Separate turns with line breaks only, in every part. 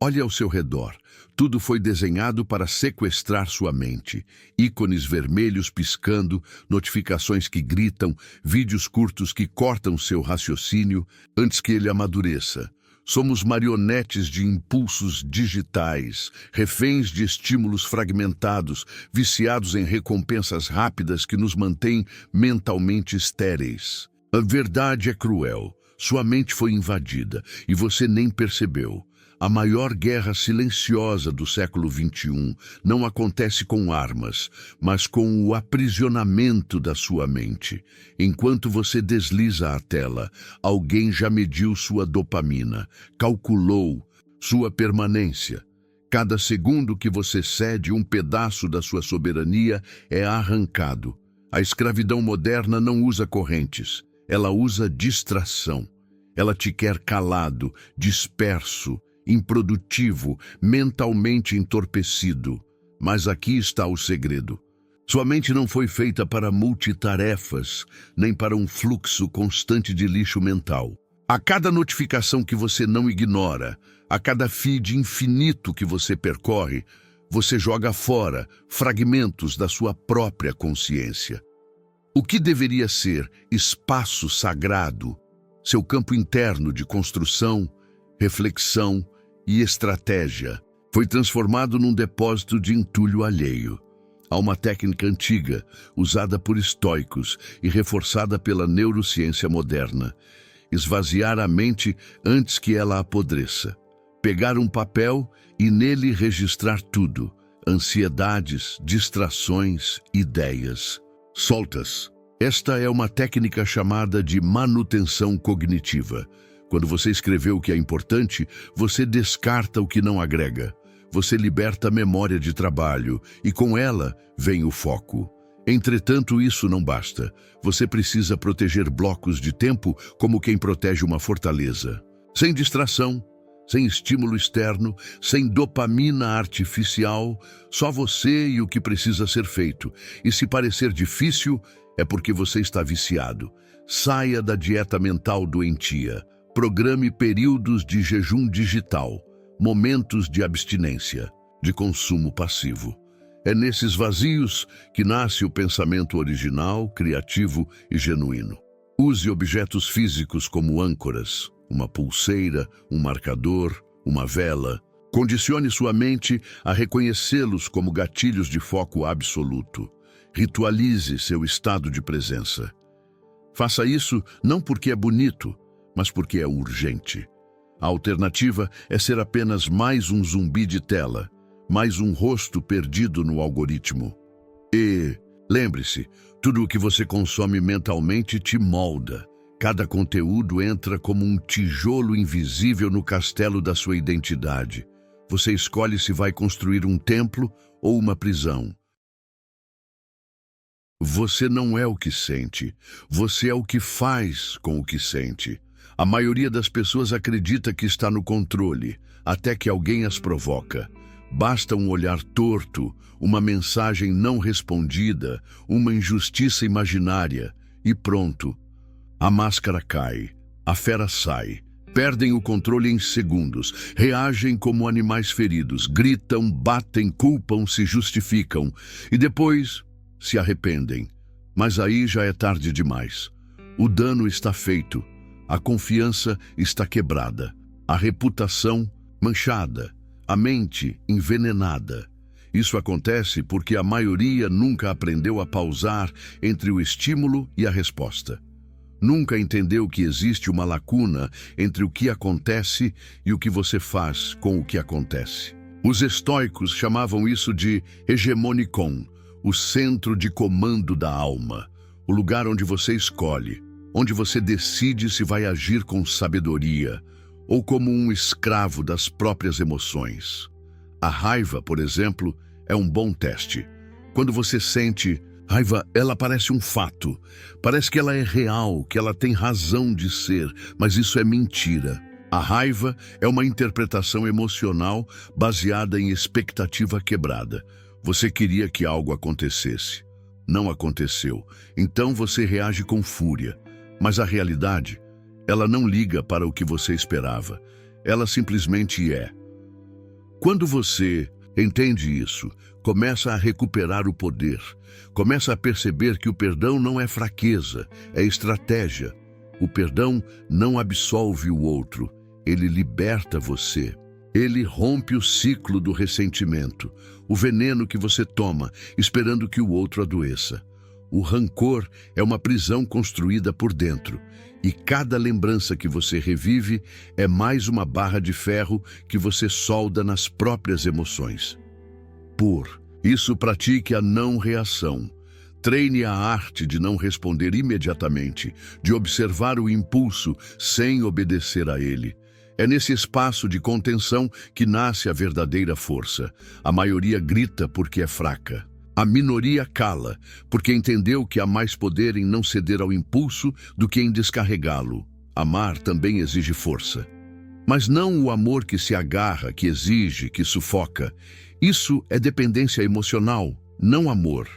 Olhe ao seu redor. Tudo foi desenhado para sequestrar sua mente. Ícones vermelhos piscando, notificações que gritam, vídeos curtos que cortam seu raciocínio antes que ele amadureça. Somos marionetes de impulsos digitais, reféns de estímulos fragmentados, viciados em recompensas rápidas que nos mantêm mentalmente estéreis. A verdade é cruel. Sua mente foi invadida e você nem percebeu. A maior guerra silenciosa do século XXI não acontece com armas, mas com o aprisionamento da sua mente. Enquanto você desliza a tela, alguém já mediu sua dopamina, calculou sua permanência. Cada segundo que você cede, um pedaço da sua soberania é arrancado. A escravidão moderna não usa correntes, ela usa distração. Ela te quer calado, disperso, improdutivo, mentalmente entorpecido. Mas aqui está o segredo. Sua mente não foi feita para multitarefas, nem para um fluxo constante de lixo mental. A cada notificação que você não ignora, a cada feed infinito que você percorre, você joga fora fragmentos da sua própria consciência. O que deveria ser espaço sagrado, seu campo interno de construção, reflexão e estratégia, foi transformado num depósito de entulho alheio. Há uma técnica antiga, usada por estoicos e reforçada pela neurociência moderna: esvaziar a mente antes que ela apodreça. Pegar um papel e nele registrar tudo: ansiedades, distrações, ideias. Soltas. Esta é uma técnica chamada de manutenção cognitiva. Quando você escreveu o que é importante, você descarta o que não agrega. Você liberta a memória de trabalho e com ela vem o foco. Entretanto, isso não basta. Você precisa proteger blocos de tempo como quem protege uma fortaleza. Sem distração, sem estímulo externo, sem dopamina artificial, só você e o que precisa ser feito. E se parecer difícil, é porque você está viciado. Saia da dieta mental doentia. Programe períodos de jejum digital, momentos de abstinência, de consumo passivo. É nesses vazios que nasce o pensamento original, criativo e genuíno. Use objetos físicos como âncoras, uma pulseira, um marcador, uma vela. Condicione sua mente a reconhecê-los como gatilhos de foco absoluto. Ritualize seu estado de presença. Faça isso não porque é bonito, mas porque é urgente. A alternativa é ser apenas mais um zumbi de tela, mais um rosto perdido no algoritmo. E, lembre-se, tudo o que você consome mentalmente te molda. Cada conteúdo entra como um tijolo invisível no castelo da sua identidade. Você escolhe se vai construir um templo ou uma prisão. Você não é o que sente, você é o que faz com o que sente. A maioria das pessoas acredita que está no controle, até que alguém as provoca. Basta um olhar torto, uma mensagem não respondida, uma injustiça imaginária, e pronto. A máscara cai, a fera sai. Perdem o controle em segundos, reagem como animais feridos, gritam, batem, culpam, se justificam e depois se arrependem. Mas aí já é tarde demais. O dano está feito. A confiança está quebrada, a reputação manchada, a mente envenenada. Isso acontece porque a maioria nunca aprendeu a pausar entre o estímulo e a resposta. Nunca entendeu que existe uma lacuna entre o que acontece e o que você faz com o que acontece. Os estoicos chamavam isso de hegemonikon, o centro de comando da alma, o lugar onde você escolhe, onde você decide se vai agir com sabedoria ou como um escravo das próprias emoções. A raiva, por exemplo, é um bom teste. Quando você sente raiva, ela parece um fato. Parece que ela é real, que ela tem razão de ser, mas isso é mentira. A raiva é uma interpretação emocional baseada em expectativa quebrada. Você queria que algo acontecesse. Não aconteceu. Então você reage com fúria. Mas a realidade, ela não liga para o que você esperava. Ela simplesmente é. Quando você entende isso, começa a recuperar o poder, começa a perceber que o perdão não é fraqueza, é estratégia. O perdão não absolve o outro, ele liberta você. Ele rompe o ciclo do ressentimento, o veneno que você toma, esperando que o outro adoeça. O rancor é uma prisão construída por dentro, e cada lembrança que você revive é mais uma barra de ferro que você solda nas próprias emoções. Por isso, pratique a não reação. Treine a arte de não responder imediatamente, de observar o impulso sem obedecer a ele. É nesse espaço de contenção que nasce a verdadeira força. A maioria grita porque é fraca. A minoria cala, porque entendeu que há mais poder em não ceder ao impulso do que em descarregá-lo. Amar também exige força. Mas não o amor que se agarra, que exige, que sufoca. Isso é dependência emocional, não amor.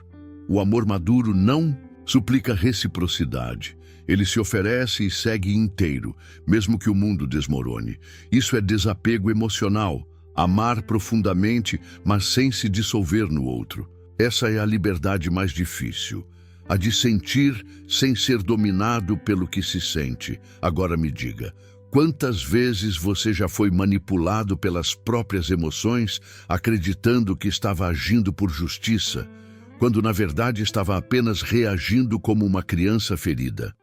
O amor maduro não suplica reciprocidade. Ele se oferece e segue inteiro, mesmo que o mundo desmorone. Isso é desapego emocional, amar profundamente, mas sem se dissolver no outro. Essa é a liberdade mais difícil, a de sentir sem ser dominado pelo que se sente. Agora me diga, quantas vezes você já foi manipulado pelas próprias emoções, acreditando que estava agindo por justiça, quando na verdade estava apenas reagindo como uma criança ferida?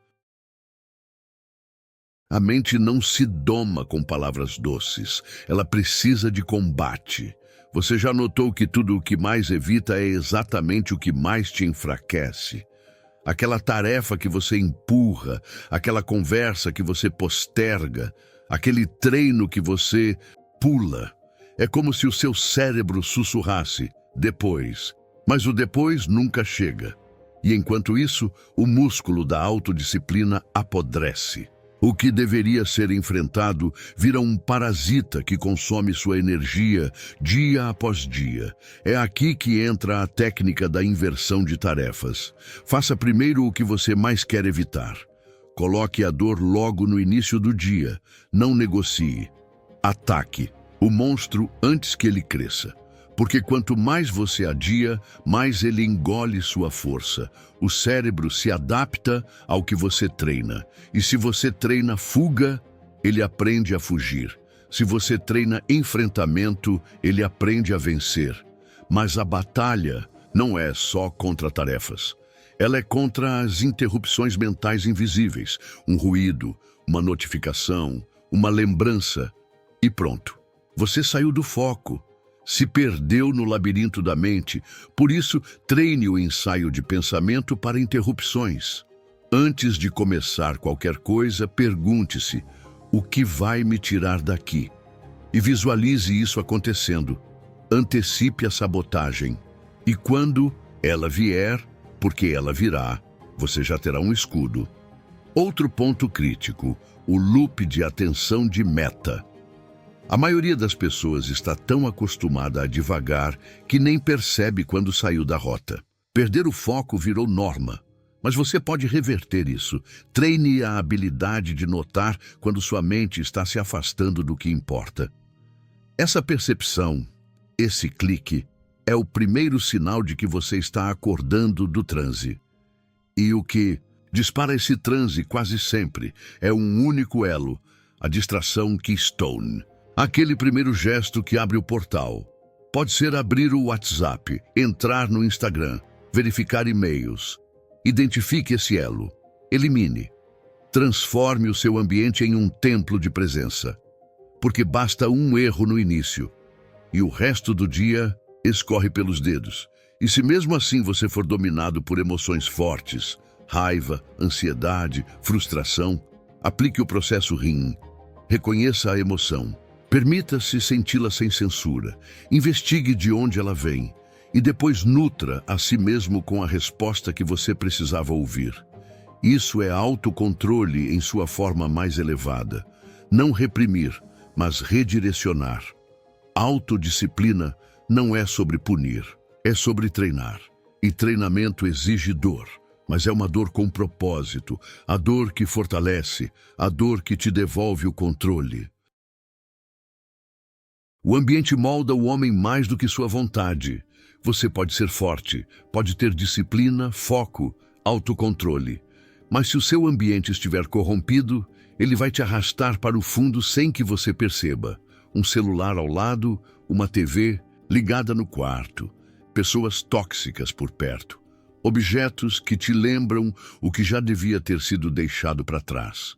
A mente não se doma com palavras doces, ela precisa de combate. Você já notou que tudo o que mais evita é exatamente o que mais te enfraquece? Aquela tarefa que você empurra, aquela conversa que você posterga, aquele treino que você pula. É como se o seu cérebro sussurrasse, depois. Mas o depois nunca chega. E enquanto isso, o músculo da autodisciplina apodrece. O que deveria ser enfrentado vira um parasita que consome sua energia dia após dia. É aqui que entra a técnica da inversão de tarefas. Faça primeiro o que você mais quer evitar. Coloque a dor logo no início do dia. Não negocie. Ataque o monstro antes que ele cresça. Porque quanto mais você adia, mais ele engole sua força. O cérebro se adapta ao que você treina. E se você treina fuga, ele aprende a fugir. Se você treina enfrentamento, ele aprende a vencer. Mas a batalha não é só contra tarefas. Ela é contra as interrupções mentais invisíveis. Um ruído, uma notificação, uma lembrança. E pronto. Você saiu do foco. Se perdeu no labirinto da mente, por isso treine o ensaio de pensamento para interrupções. Antes de começar qualquer coisa, pergunte-se, o que vai me tirar daqui? E visualize isso acontecendo. Antecipe a sabotagem. E quando ela vier, porque ela virá, você já terá um escudo. Outro ponto crítico, o loop de atenção de meta. A maioria das pessoas está tão acostumada a divagar que nem percebe quando saiu da rota. Perder o foco virou norma, mas você pode reverter isso. Treine a habilidade de notar quando sua mente está se afastando do que importa. Essa percepção, esse clique, é o primeiro sinal de que você está acordando do transe. E o que dispara esse transe quase sempre é um único elo, a distração keystone. Aquele primeiro gesto que abre o portal. Pode ser abrir o WhatsApp, entrar no Instagram, verificar e-mails. Identifique esse elo. Elimine. Transforme o seu ambiente em um templo de presença. Porque basta um erro no início. E o resto do dia escorre pelos dedos. E se mesmo assim você for dominado por emoções fortes, raiva, ansiedade, frustração, aplique o processo RIM. Reconheça a emoção. Permita-se senti-la sem censura, investigue de onde ela vem e depois nutra a si mesmo com a resposta que você precisava ouvir. Isso é autocontrole em sua forma mais elevada. Não reprimir, mas redirecionar. Autodisciplina não é sobre punir, é sobre treinar. E treinamento exige dor, mas é uma dor com propósito, a dor que fortalece, a dor que te devolve o controle. O ambiente molda o homem mais do que sua vontade. Você pode ser forte, pode ter disciplina, foco, autocontrole. Mas se o seu ambiente estiver corrompido, ele vai te arrastar para o fundo sem que você perceba. Um celular ao lado, uma TV ligada no quarto, pessoas tóxicas por perto, objetos que te lembram o que já devia ter sido deixado para trás.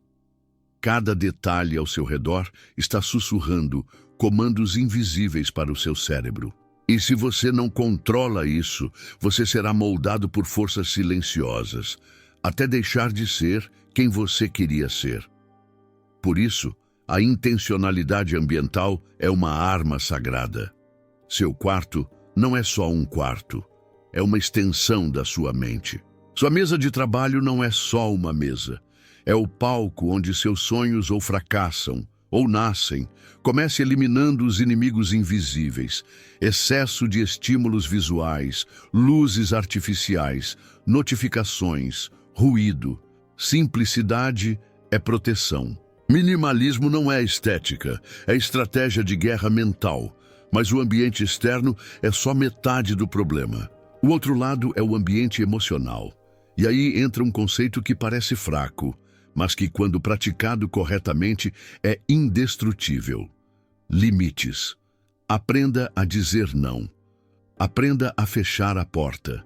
Cada detalhe ao seu redor está sussurrando comandos invisíveis para o seu cérebro. E se você não controla isso, você será moldado por forças silenciosas, até deixar de ser quem você queria ser. Por isso, a intencionalidade ambiental é uma arma sagrada. Seu quarto não é só um quarto, é uma extensão da sua mente. Sua mesa de trabalho não é só uma mesa, é o palco onde seus sonhos ou fracassam, ou nascem. Comece eliminando os inimigos invisíveis, excesso de estímulos visuais, luzes artificiais, notificações, ruído. Simplicidade é proteção. Minimalismo não é estética, é estratégia de guerra mental. Mas o ambiente externo é só metade do problema. O outro lado é o ambiente emocional. E aí entra um conceito que parece fraco, mas que, quando praticado corretamente, é indestrutível. Limites. Aprenda a dizer não. Aprenda a fechar a porta.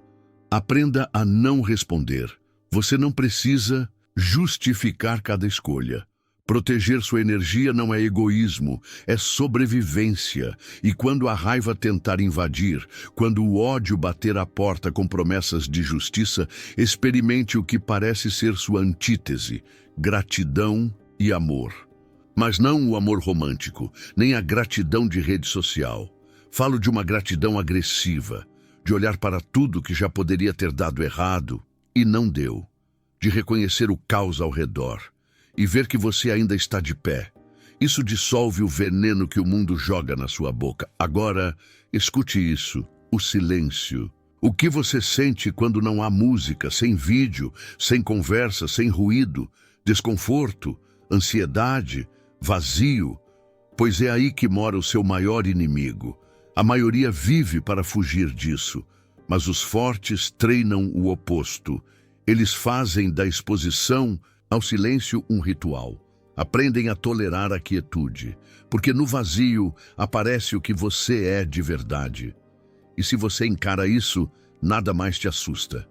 Aprenda a não responder. Você não precisa justificar cada escolha. Proteger sua energia não é egoísmo, é sobrevivência. E quando a raiva tentar invadir, quando o ódio bater à porta com promessas de justiça, experimente o que parece ser sua antítese: gratidão e amor. Mas não o amor romântico, nem a gratidão de rede social. Falo de uma gratidão agressiva, de olhar para tudo que já poderia ter dado errado e não deu, de reconhecer o caos ao redor e ver que você ainda está de pé. Isso dissolve o veneno que o mundo joga na sua boca. Agora, escute isso, o silêncio. O que você sente quando não há música, sem vídeo, sem conversa, sem ruído, desconforto, ansiedade, vazio? Pois é aí que mora o seu maior inimigo. A maioria vive para fugir disso, mas os fortes treinam o oposto. Eles fazem da exposição ao silêncio um ritual. Aprendem a tolerar a quietude, porque no vazio aparece o que você é de verdade. E se você encara isso, nada mais te assusta.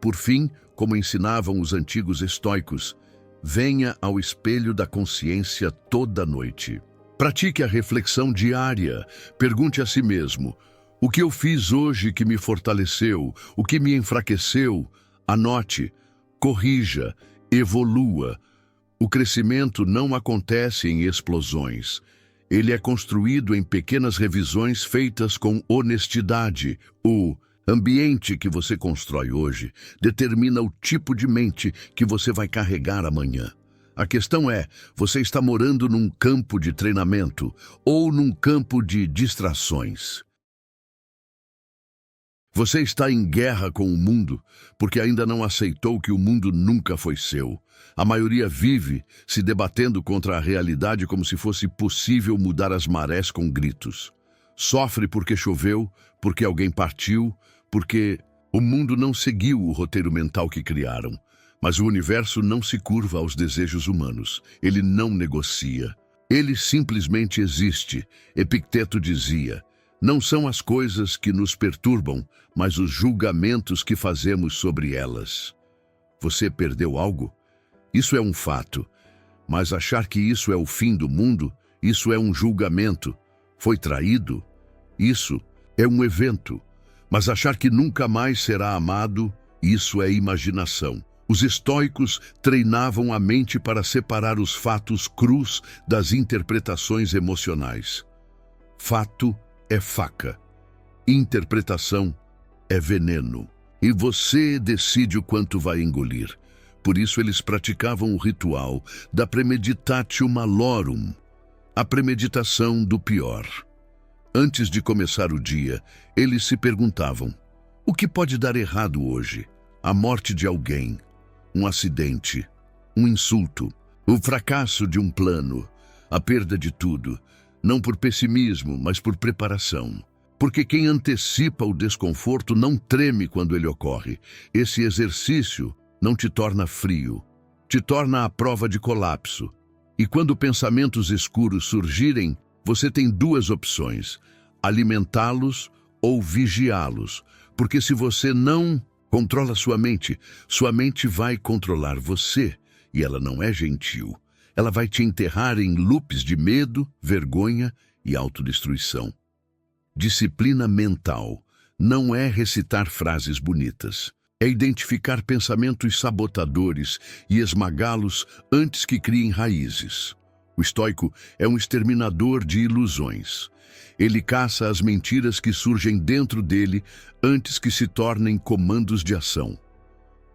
Por fim, como ensinavam os antigos estoicos, venha ao espelho da consciência toda noite. Pratique a reflexão diária. Pergunte a si mesmo: o que eu fiz hoje que me fortaleceu? O que me enfraqueceu? Anote, corrija, evolua. O crescimento não acontece em explosões. Ele é construído em pequenas revisões feitas com honestidade. O ambiente que você constrói hoje determina o tipo de mente que você vai carregar amanhã. A questão é, você está morando num campo de treinamento ou num campo de distrações? Você está em guerra com o mundo porque ainda não aceitou que o mundo nunca foi seu. A maioria vive se debatendo contra a realidade como se fosse possível mudar as marés com gritos. Sofre porque choveu, porque alguém partiu, porque o mundo não seguiu o roteiro mental que criaram. Mas o universo não se curva aos desejos humanos. Ele não negocia. Ele simplesmente existe. Epicteto dizia: não são as coisas que nos perturbam, mas os julgamentos que fazemos sobre elas. Você perdeu algo? Isso é um fato. Mas achar que isso é o fim do mundo, isso é um julgamento. Foi traído? Isso é um evento. Mas achar que nunca mais será amado, isso é imaginação. Os estoicos treinavam a mente para separar os fatos crus das interpretações emocionais. Fato é faca. Interpretação é veneno. E você decide o quanto vai engolir. Por isso eles praticavam o ritual da premeditatio malorum, a premeditação do pior. Antes de começar o dia, eles se perguntavam: o que pode dar errado hoje? A morte de alguém, um acidente, um insulto, o fracasso de um plano, a perda de tudo. não por pessimismo, mas por preparação. Porque quem antecipa o desconforto não treme quando ele ocorre. Esse exercício não te torna frio, te torna à prova de colapso. E quando pensamentos escuros surgirem, você tem duas opções: alimentá-los ou vigiá-los. Porque se você não controla sua mente vai controlar você. E ela não é gentil. Ela vai te enterrar em loops de medo, vergonha e autodestruição. Disciplina mental não é recitar frases bonitas. É identificar pensamentos sabotadores e esmagá-los antes que criem raízes. O estoico é um exterminador de ilusões. Ele caça as mentiras que surgem dentro dele antes que se tornem comandos de ação.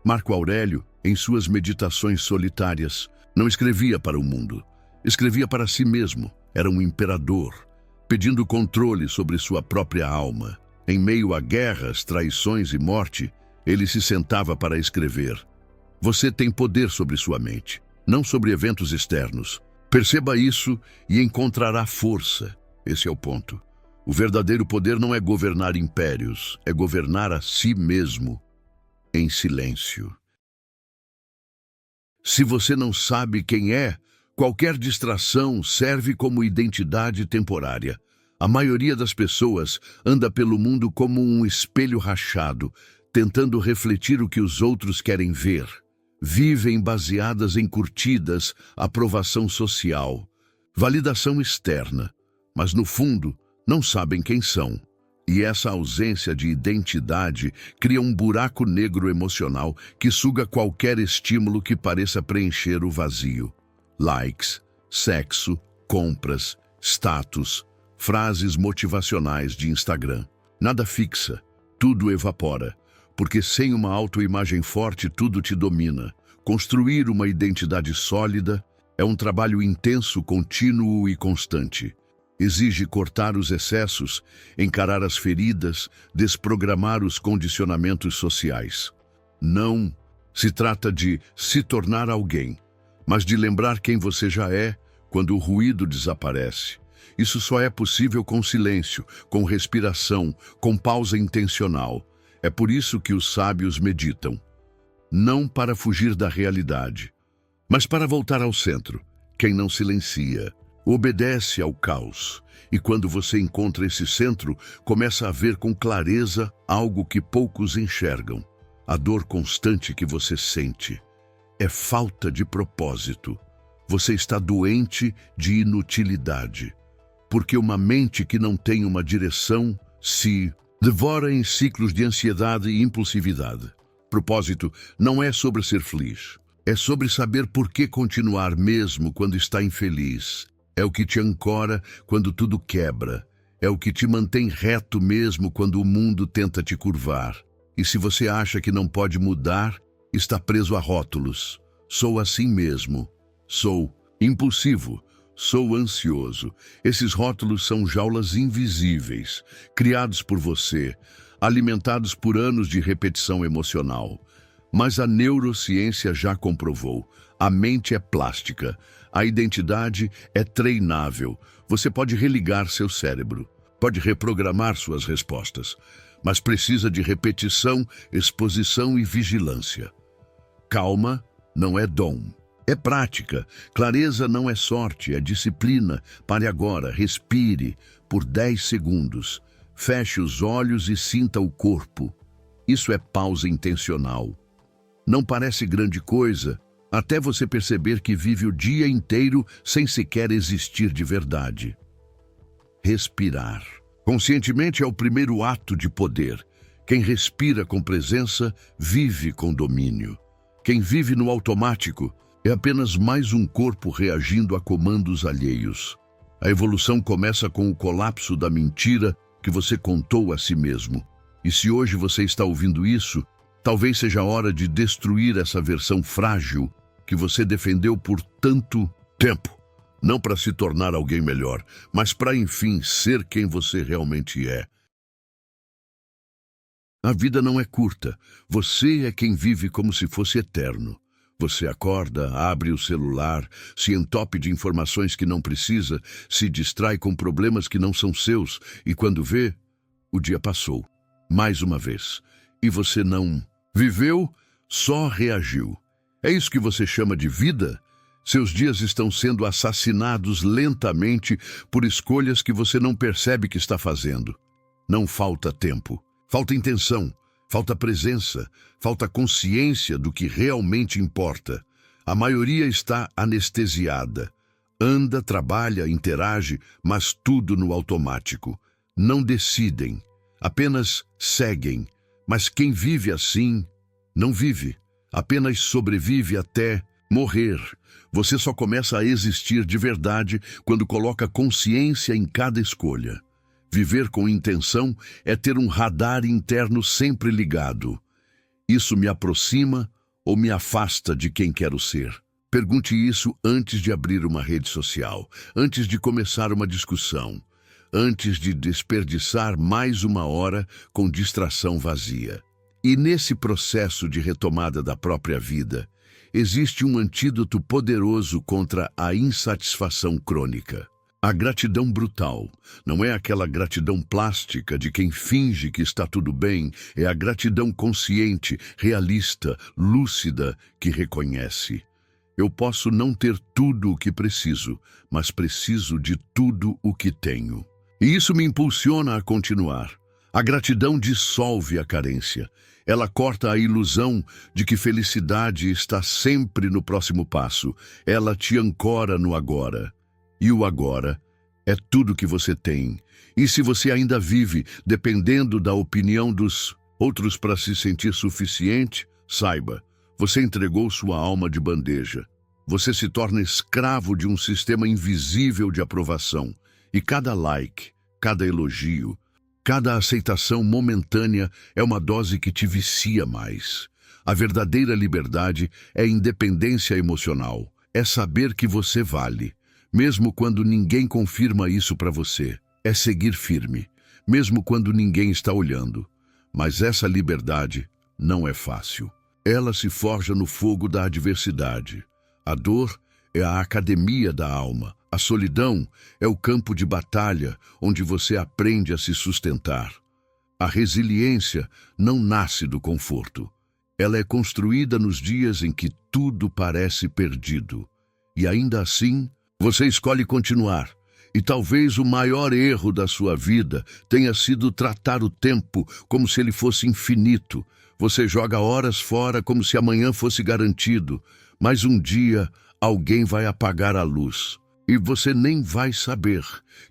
Marco Aurélio, em suas meditações solitárias, não escrevia para o mundo, escrevia para si mesmo. Era um imperador, pedindo controle sobre sua própria alma. Em meio a guerras, traições e morte, ele se sentava para escrever. Você tem poder sobre sua mente, não sobre eventos externos. Perceba isso e encontrará força. Esse é o ponto. O verdadeiro poder não é governar impérios, é governar a si mesmo, em silêncio. Se você não sabe quem é, qualquer distração serve como identidade temporária. A maioria das pessoas anda pelo mundo como um espelho rachado, tentando refletir o que os outros querem ver. Vivem baseadas em curtidas, aprovação social, validação externa, mas no fundo não sabem quem são. E essa ausência de identidade cria um buraco negro emocional que suga qualquer estímulo que pareça preencher o vazio. Likes, sexo, compras, status, frases motivacionais de Instagram. Nada fixa, tudo evapora, porque sem uma autoimagem forte tudo te domina. Construir uma identidade sólida é um trabalho intenso, contínuo e constante. Exige cortar os excessos, encarar as feridas, desprogramar os condicionamentos sociais. Não se trata de se tornar alguém, mas de lembrar quem você já é quando o ruído desaparece. Isso só é possível com silêncio, com respiração, com pausa intencional. É por isso que os sábios meditam. Não para fugir da realidade, mas para voltar ao centro. Quem não silencia obedece ao caos. E quando você encontra esse centro, começa a ver com clareza algo que poucos enxergam. A dor constante que você sente é falta de propósito. Você está doente de inutilidade. Porque uma mente que não tem uma direção se devora em ciclos de ansiedade e impulsividade. Propósito não é sobre ser feliz. É sobre saber por que continuar mesmo quando está infeliz. É o que te ancora quando tudo quebra. É o que te mantém reto mesmo quando o mundo tenta te curvar. E se você acha que não pode mudar, está preso a rótulos. Sou assim mesmo. Sou impulsivo. Sou ansioso. Esses rótulos são jaulas invisíveis, criados por você, alimentados por anos de repetição emocional. Mas a neurociência já comprovou. A mente é plástica. A identidade é treinável. Você pode religar seu cérebro, pode reprogramar suas respostas, mas precisa de repetição, exposição e vigilância. Calma não é dom, é prática. Clareza não é sorte, é disciplina. Pare agora, respire por 10 segundos. Feche os olhos e sinta o corpo. Isso é pausa intencional. Não parece grande coisa, até você perceber que vive o dia inteiro sem sequer existir de verdade. Respirar. Conscientemente é o primeiro ato de poder. Quem respira com presença, vive com domínio. Quem vive no automático é apenas mais um corpo reagindo a comandos alheios. A evolução começa com o colapso da mentira que você contou a si mesmo. E se hoje você está ouvindo isso, talvez seja a hora de destruir essa versão frágil que você defendeu por tanto tempo. Não para se tornar alguém melhor, mas para, enfim, ser quem você realmente é. A vida não é curta. Você é quem vive como se fosse eterno. Você acorda, abre o celular, se entope de informações que não precisa, se distrai com problemas que não são seus e quando vê, o dia passou. Mais uma vez. E você não viveu, só reagiu. É isso que você chama de vida? Seus dias estão sendo assassinados lentamente por escolhas que você não percebe que está fazendo. Não falta tempo, falta intenção, falta presença, falta consciência do que realmente importa. A maioria está anestesiada. Anda, trabalha, interage, mas tudo no automático. Não decidem, apenas seguem. Mas quem vive assim, não vive. Apenas sobrevive até morrer. Você só começa a existir de verdade quando coloca consciência em cada escolha. Viver com intenção é ter um radar interno sempre ligado. Isso me aproxima ou me afasta de quem quero ser? Pergunte isso antes de abrir uma rede social, antes de começar uma discussão, antes de desperdiçar mais uma hora com distração vazia. E nesse processo de retomada da própria vida, existe um antídoto poderoso contra a insatisfação crônica. A gratidão brutal. Não é aquela gratidão plástica de quem finge que está tudo bem, é a gratidão consciente, realista, lúcida, que reconhece. Eu posso não ter tudo o que preciso, mas preciso de tudo o que tenho. E isso me impulsiona a continuar. A gratidão dissolve a carência. Ela corta a ilusão de que felicidade está sempre no próximo passo. Ela te ancora no agora. E o agora é tudo que você tem. E se você ainda vive dependendo da opinião dos outros para se sentir suficiente, saiba, você entregou sua alma de bandeja. Você se torna escravo de um sistema invisível de aprovação. E cada like, cada elogio, cada aceitação momentânea é uma dose que te vicia mais. A verdadeira liberdade é independência emocional. É saber que você vale. Mesmo quando ninguém confirma isso para você, é seguir firme, mesmo quando ninguém está olhando. Mas essa liberdade não é fácil. Ela se forja no fogo da adversidade. A dor é a academia da alma. A solidão é o campo de batalha onde você aprende a se sustentar. A resiliência não nasce do conforto. Ela é construída nos dias em que tudo parece perdido. E ainda assim, você escolhe continuar, e talvez o maior erro da sua vida tenha sido tratar o tempo como se ele fosse infinito. Você joga horas fora como se amanhã fosse garantido, mas um dia alguém vai apagar a luz, e você nem vai saber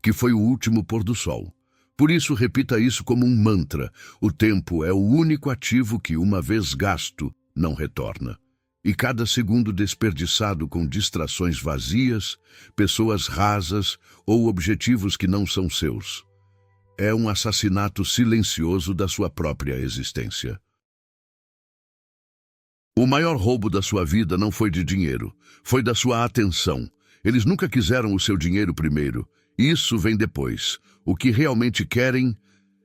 que foi o último pôr do sol. Por isso, repita isso como um mantra: o tempo é o único ativo que, uma vez gasto, não retorna. E cada segundo desperdiçado com distrações vazias, pessoas rasas ou objetivos que não são seus, é um assassinato silencioso da sua própria existência. O maior roubo da sua vida não foi de dinheiro, foi da sua atenção. Eles nunca quiseram o seu dinheiro primeiro, isso vem depois. O que realmente querem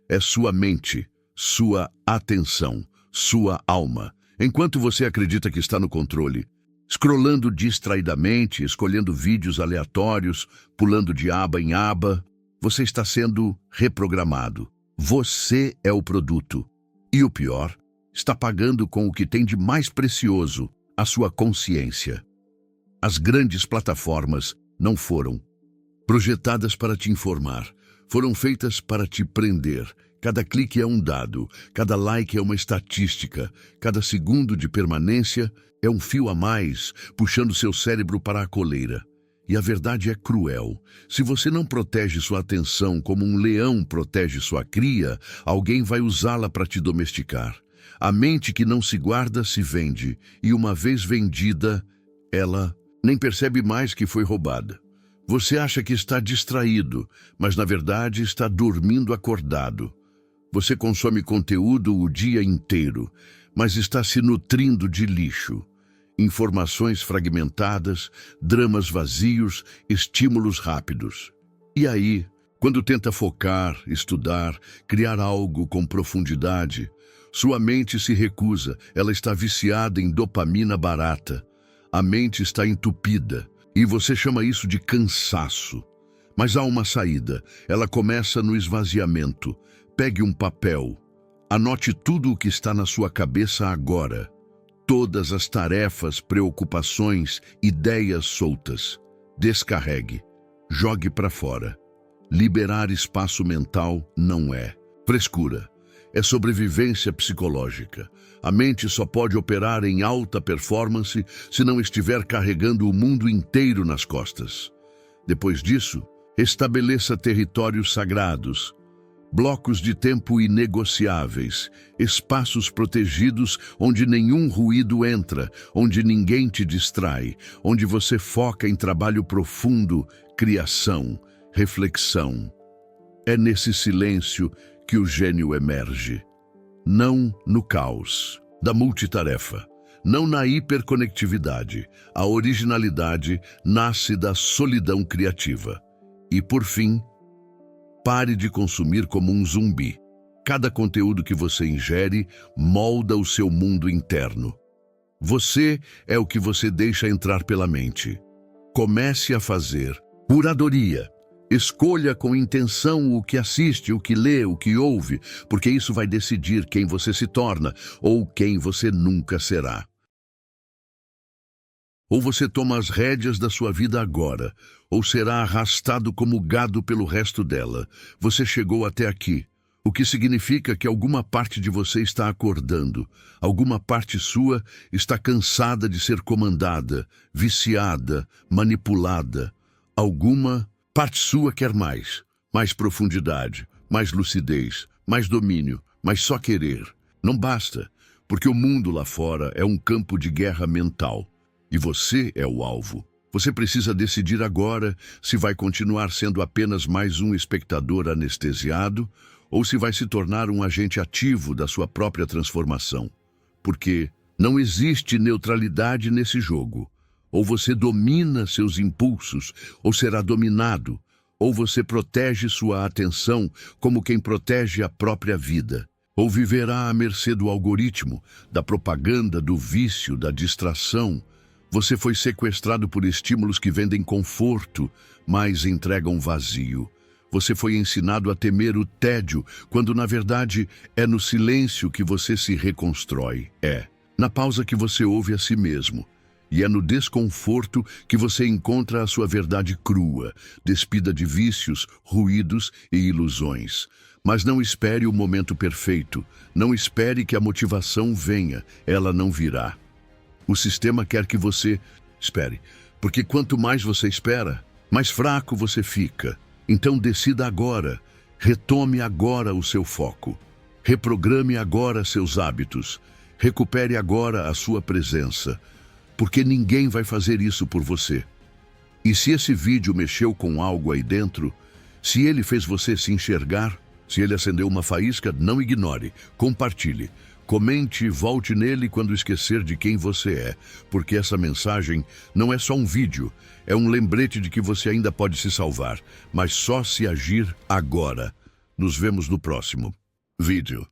é sua mente, sua atenção, sua alma. Enquanto você acredita que está no controle, scrollando distraidamente, escolhendo vídeos aleatórios, pulando de aba em aba, você está sendo reprogramado. Você é o produto. E o pior, está pagando com o que tem de mais precioso, a sua consciência. As grandes plataformas não foram projetadas para te informar, foram feitas para te prender. Cada clique é um dado, cada like é uma estatística, cada segundo de permanência é um fio a mais, puxando seu cérebro para a coleira. E a verdade é cruel. Se você não protege sua atenção como um leão protege sua cria, alguém vai usá-la para te domesticar. A mente que não se guarda se vende, e uma vez vendida, ela nem percebe mais que foi roubada. Você acha que está distraído, mas na verdade está dormindo acordado. Você consome conteúdo o dia inteiro, mas está se nutrindo de lixo. Informações fragmentadas, dramas vazios, estímulos rápidos. E aí, quando tenta focar, estudar, criar algo com profundidade, sua mente se recusa, ela está viciada em dopamina barata. A mente está entupida e você chama isso de cansaço. Mas há uma saída. Ela começa no esvaziamento. Pegue um papel. Anote tudo o que está na sua cabeça agora. Todas as tarefas, preocupações, ideias soltas. Descarregue. Jogue para fora. Liberar espaço mental não é frescura. É sobrevivência psicológica. A mente só pode operar em alta performance se não estiver carregando o mundo inteiro nas costas. Depois disso, estabeleça territórios sagrados, blocos de tempo inegociáveis, espaços protegidos onde nenhum ruído entra, onde ninguém te distrai, onde você foca em trabalho profundo, criação, reflexão. É nesse silêncio que o gênio emerge. Não no caos da multitarefa, não na hiperconectividade. A originalidade nasce da solidão criativa. E, por fim, pare de consumir como um zumbi. Cada conteúdo que você ingere molda o seu mundo interno. Você é o que você deixa entrar pela mente. Comece a fazer curadoria. Escolha com intenção o que assiste, o que lê, o que ouve, porque isso vai decidir quem você se torna ou quem você nunca será. Ou você toma as rédeas da sua vida agora, ou será arrastado como gado pelo resto dela. Você chegou até aqui, o que significa que alguma parte de você está acordando, alguma parte sua está cansada de ser comandada, viciada, manipulada. Alguma parte sua quer mais profundidade, mais lucidez, mais domínio, mas só querer. Não basta, porque o mundo lá fora é um campo de guerra mental. E você é o alvo. Você precisa decidir agora se vai continuar sendo apenas mais um espectador anestesiado ou se vai se tornar um agente ativo da sua própria transformação. Porque não existe neutralidade nesse jogo. Ou você domina seus impulsos, ou será dominado, ou você protege sua atenção como quem protege a própria vida. Ou viverá à mercê do algoritmo, da propaganda, do vício, da distração. Você foi sequestrado por estímulos que vendem conforto, mas entregam vazio. Você foi ensinado a temer o tédio, quando na verdade é no silêncio que você se reconstrói. É na pausa que você ouve a si mesmo. E é no desconforto que você encontra a sua verdade crua, despida de vícios, ruídos e ilusões. Mas não espere o momento perfeito. Não espere que a motivação venha. Ela não virá. O sistema quer que você espere, porque quanto mais você espera, mais fraco você fica. Então decida agora, retome agora o seu foco, reprograme agora seus hábitos, recupere agora a sua presença, porque ninguém vai fazer isso por você. E se esse vídeo mexeu com algo aí dentro, se ele fez você se enxergar, se ele acendeu uma faísca, não ignore, compartilhe. Comente e volte nele quando esquecer de quem você é, porque essa mensagem não é só um vídeo, é um lembrete de que você ainda pode se salvar, mas só se agir agora. Nos vemos no próximo vídeo.